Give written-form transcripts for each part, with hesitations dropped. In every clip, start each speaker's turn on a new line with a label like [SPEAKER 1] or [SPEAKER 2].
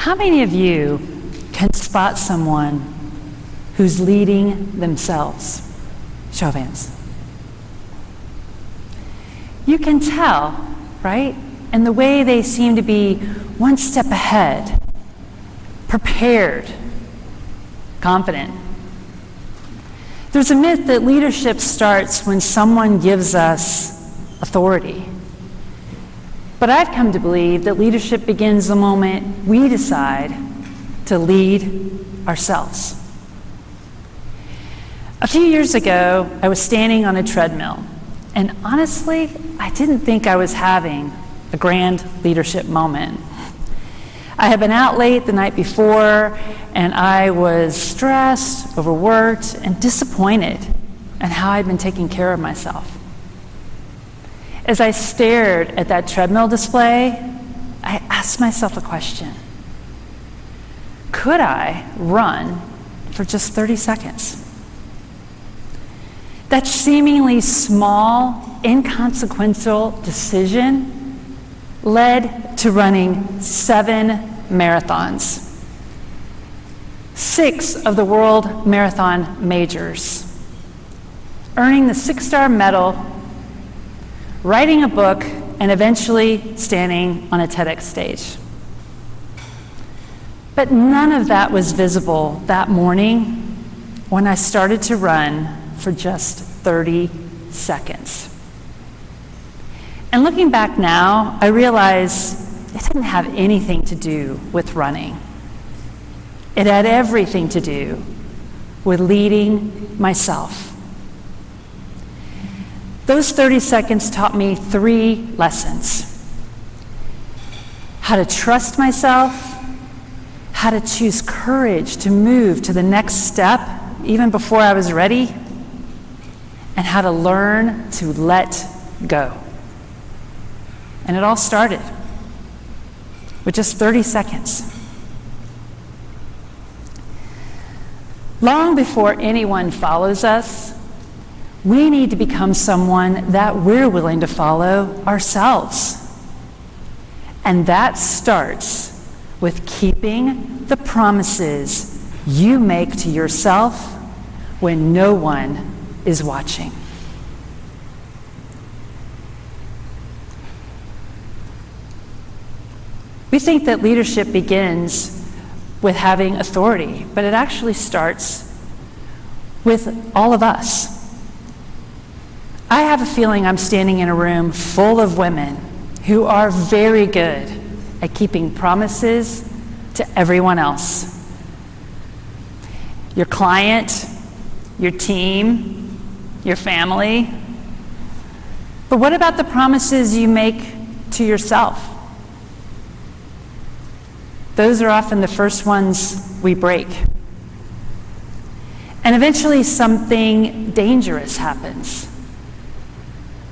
[SPEAKER 1] How many of you can spot someone who's leading themselves? Show of hands. You can tell, right? And the way they seem to be one step ahead, prepared, confident. There's a myth that leadership starts when someone gives us authority. But I've come to believe that leadership begins the moment we decide to lead ourselves. A few years ago, I was standing on a treadmill, and honestly, I didn't think I was having a grand leadership moment. I had been out late the night before, and I was stressed, overworked, and disappointed in how I'd been taking care of myself. As I stared at that treadmill display, I asked myself a question. Could I run for just 30 seconds? That seemingly small, inconsequential decision led to running 7 marathons, 6 of the world marathon majors, earning the 6-star medal, writing a book, and eventually standing on a TEDx stage. But none of that was visible that morning when I started to run for just 30 seconds. And looking back now, I realize it didn't have anything to do with running. It had everything to do with leading myself. Those 30 seconds taught me 3 lessons. How to trust myself, how to choose courage to move to the next step even before I was ready, and how to learn to let go. And it all started with just 30 seconds. Long before anyone follows us, we need to become someone that we're willing to follow ourselves. And that starts with keeping the promises you make to yourself when no one is watching. We think that leadership begins with having authority, but it actually starts with all of us. I have a feeling I'm standing in a room full of women who are very good at keeping promises to everyone else. Your client, your team, your family. But what about the promises you make to yourself? Those are often the first ones we break. And eventually something dangerous happens.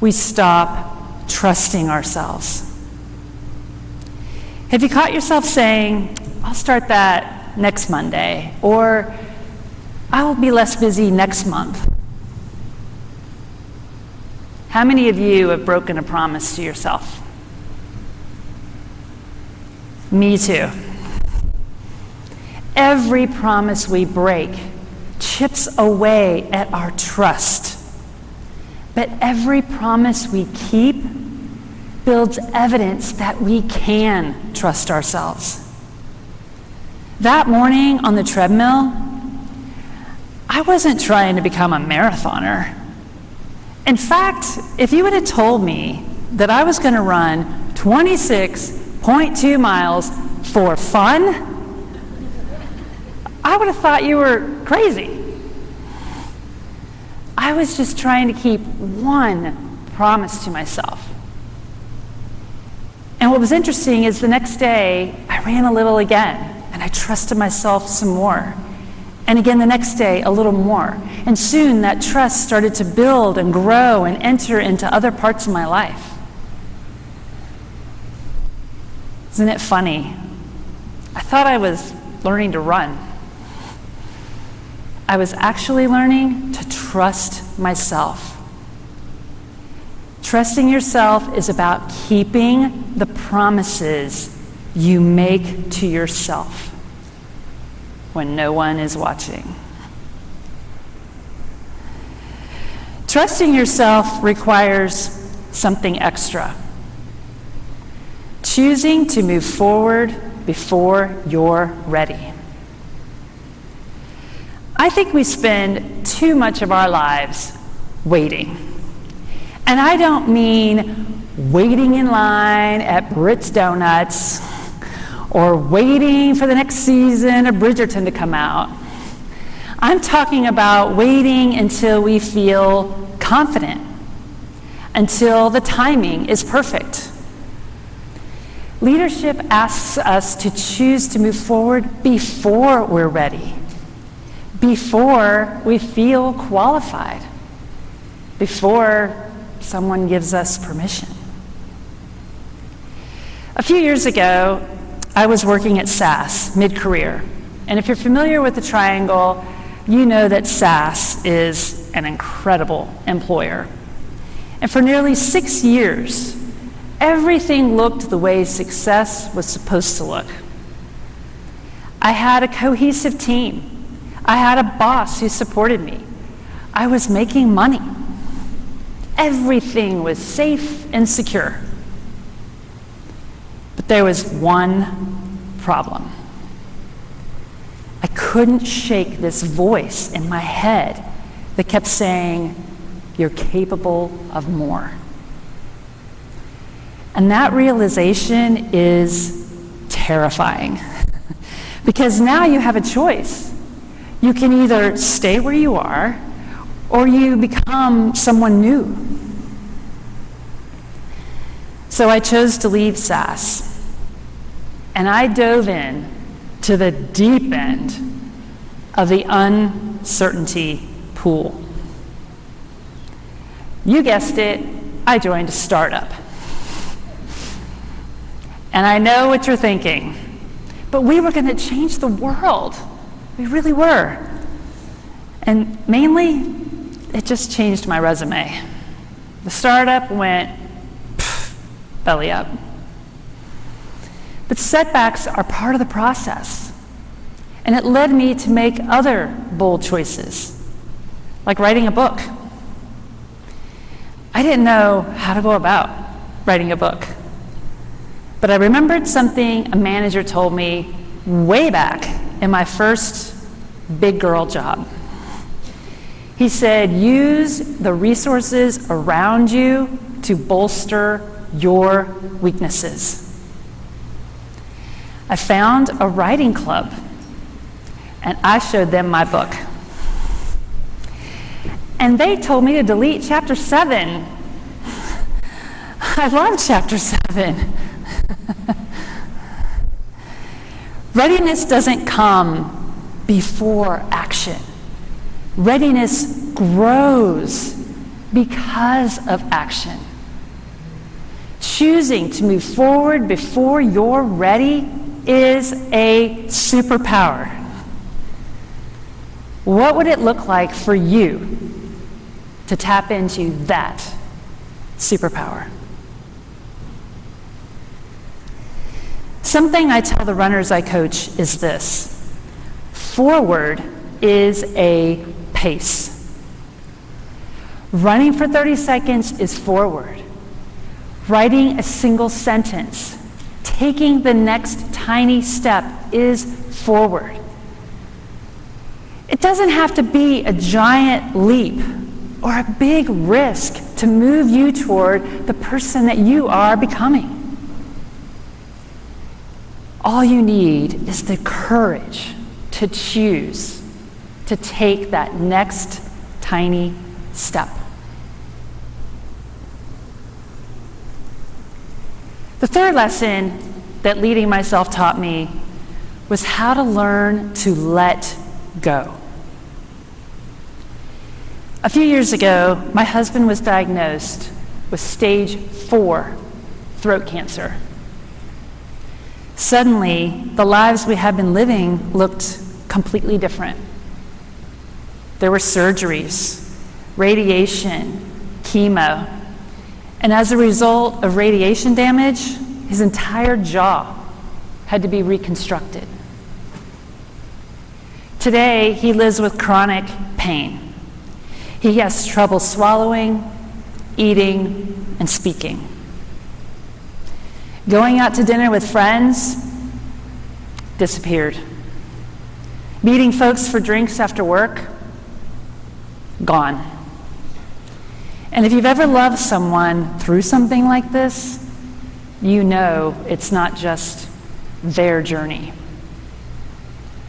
[SPEAKER 1] We stop trusting ourselves. Have you caught yourself saying, I'll start that next Monday, or I will be less busy next month? How many of you have broken a promise to yourself? Me too. Every promise we break chips away at our trust. But every promise we keep builds evidence that we can trust ourselves. That morning on the treadmill, I wasn't trying to become a marathoner. In fact, if you would have told me that I was going to run 26.2 miles for fun, I would have thought you were crazy. I was just trying to keep one promise to myself. And what was interesting is the next day, I ran a little again, and I trusted myself some more. And again the next day, a little more. And soon that trust started to build and grow and enter into other parts of my life. Isn't it funny? I thought I was learning to run. I was actually learning to trust myself. Trusting yourself is about keeping the promises you make to yourself when no one is watching. Trusting yourself requires something extra. Choosing to move forward before you're ready. I think we spend too much of our lives waiting. And I don't mean waiting in line at Brits Donuts or waiting for the next season of Bridgerton to come out. I'm talking about waiting until we feel confident, until the timing is perfect. Leadership asks us to choose to move forward before we're ready, before we feel qualified, before someone gives us permission. A few years ago, I was working at SAS mid-career. And if you're familiar with the triangle, you know that SAS is an incredible employer. And for nearly 6 years, everything looked the way success was supposed to look. I had a cohesive team. I had a boss who supported me. I was making money. Everything was safe and secure. But there was one problem. I couldn't shake this voice in my head that kept saying, "You're capable of more." And that realization is terrifying because now you have a choice. You can either stay where you are or you become someone new. So I chose to leave SAS, and I dove in to the deep end of the uncertainty pool. You guessed it, I joined a startup. And I know what you're thinking, but we were going to change the world. We really were. And mainly, it just changed my resume. The startup went belly up. But setbacks are part of the process. And it led me to make other bold choices, like writing a book. I didn't know how to go about writing a book. But I remembered something a manager told me way back in my first big girl job. He said, use the resources around you to bolster your weaknesses. I found a writing club, and I showed them my book. And they told me to delete chapter 7. I love chapter 7. Readiness doesn't come before action. Readiness grows because of action. Choosing to move forward before you're ready is a superpower. What would it look like for you to tap into that superpower? Something I tell the runners I coach is this: forward is a pace. Running for 30 seconds is forward. Writing a single sentence, taking the next tiny step is forward. It doesn't have to be a giant leap or a big risk to move you toward the person that you are becoming. All you need is the courage to choose to take that next tiny step. The third lesson that leading myself taught me was how to learn to let go. A few years ago, my husband was diagnosed with stage 4 throat cancer. Suddenly, the lives we had been living looked completely different. There were surgeries, radiation, chemo, and as a result of radiation damage, his entire jaw had to be reconstructed. Today, he lives with chronic pain. He has trouble swallowing, eating, and speaking. Going out to dinner with friends, disappeared. Meeting folks for drinks after work, gone. And if you've ever loved someone through something like this, you know it's not just their journey.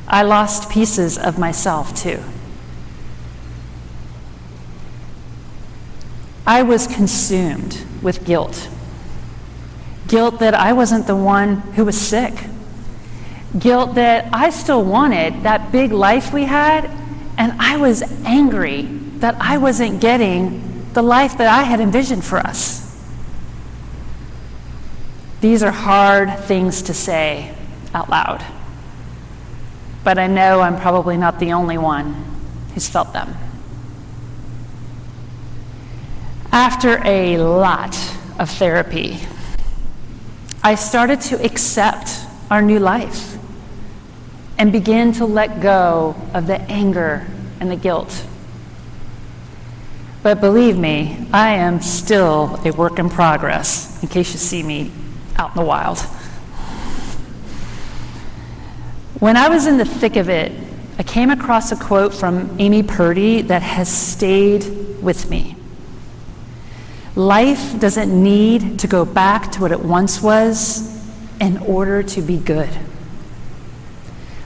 [SPEAKER 1] I lost pieces of myself too. I was consumed with guilt. Guilt that I wasn't the one who was sick. Guilt that I still wanted that big life we had, and I was angry that I wasn't getting the life that I had envisioned for us. These are hard things to say out loud, but I know I'm probably not the only one who's felt them. After a lot of therapy, I started to accept our new life and begin to let go of the anger and the guilt. But believe me, I am still a work in progress, in case you see me out in the wild. When I was in the thick of it, I came across a quote from Amy Purdy that has stayed with me. Life doesn't need to go back to what it once was in order to be good.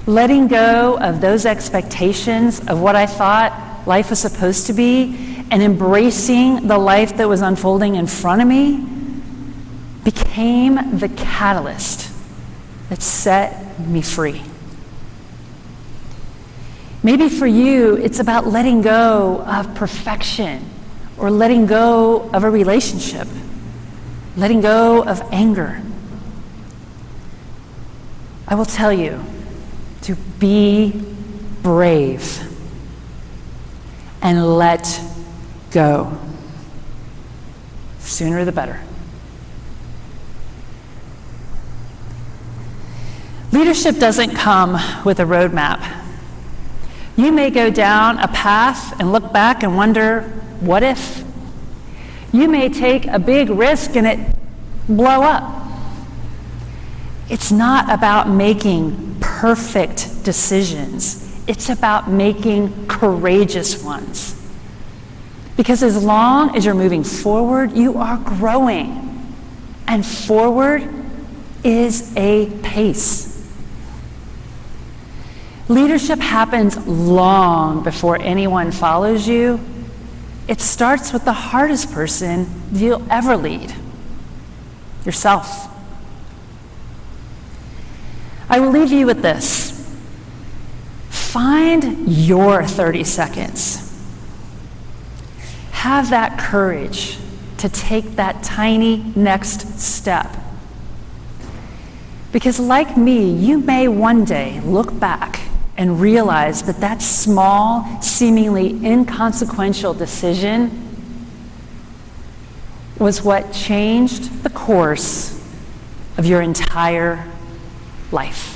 [SPEAKER 1] Letting go of those expectations of what I thought life was supposed to be and embracing the life that was unfolding in front of me became the catalyst that set me free. Maybe for you, it's about letting go of perfection or letting go of a relationship, letting go of anger. I will tell you to be brave and let go. Sooner the better. Leadership doesn't come with a roadmap. You may go down a path and look back and wonder, what if? You may take a big risk and it blow up. It's not about making perfect decisions. It's about making courageous ones. Because as long as you're moving forward, you are growing. And forward is a pace. Leadership happens long before anyone follows you. It starts with the hardest person you'll ever lead, yourself. I will leave you with this. Find your 30 seconds. Have that courage to take that tiny next step. Because like me, you may one day look back and realize that that small, seemingly inconsequential decision was what changed the course of your entire life.